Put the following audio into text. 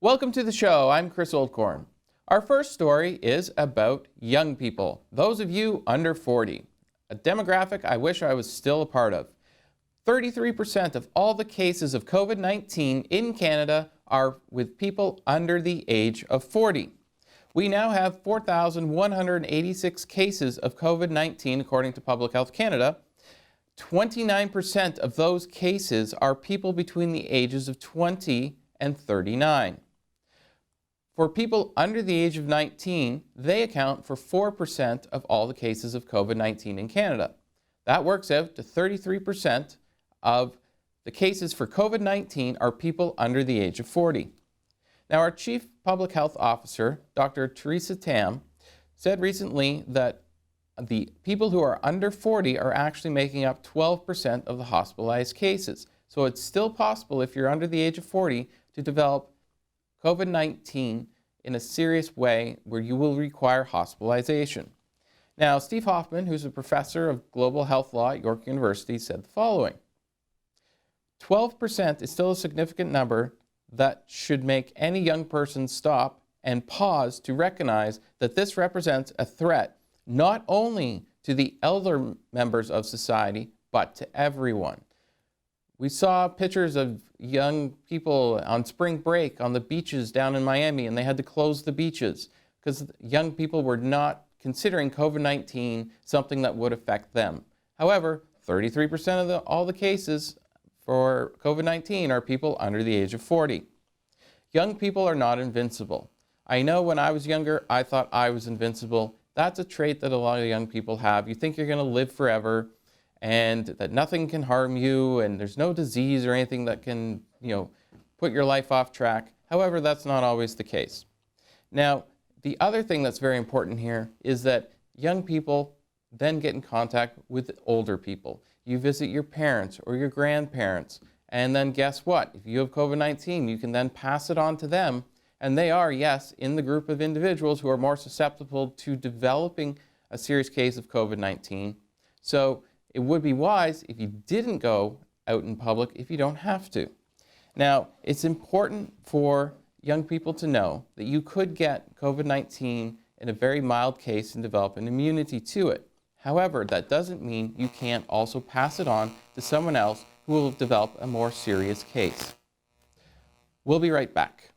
Welcome to the show. I'm Chris Oldcorn. Our first story is about young people, those of you under 40, a demographic I wish I was still a part of. 33% of all the cases of COVID-19 in Canada are with people under the age of 40. We now have 4,186 cases of COVID-19 according to Public Health Canada. 29% of those cases are people between the ages of 20 and 39. For people under the age of 19, they account for 4% of all the cases of COVID-19 in Canada. That works out to 33% of the cases for COVID-19 are people under the age of 40. Now, our Chief Public Health Officer, Dr. Theresa Tam, said recently that the people who are under 40 are actually making up 12% of the hospitalized cases. So it's still possible, if you're under the age of 40, to develop COVID-19 in a serious way where you will require hospitalization. Now, Steve Hoffman, who's a professor of global health law at York University, said the following: 12% is still a significant number that should make any young person stop and pause to recognize that this represents a threat not only to the elder members of society, but to everyone. We saw pictures of young people on spring break on the beaches down in Miami, and they had to close the beaches because young people were not considering COVID-19 something that would affect them. However, 33% of all the cases for COVID-19 are people under the age of 40. Young people are not invincible. I know when I was younger, I thought I was invincible. That's a trait that a lot of young people have. You think you're going to live forever, and that nothing can harm you, and there's no disease or anything that can, put your life off track. However, that's not always the case. Now, the other thing that's very important here is that young people then get in contact with older people. You visit your parents or your grandparents, and then guess what? If you have COVID-19, you can then pass it on to them, and they are, yes, in the group of individuals who are more susceptible to developing a serious case of COVID-19. So it would be wise if you didn't go out in public if you don't have to. Now, it's important for young people to know that you could get COVID-19 in a very mild case and develop an immunity to it. However, that doesn't mean you can't also pass it on to someone else who will develop a more serious case. We'll be right back.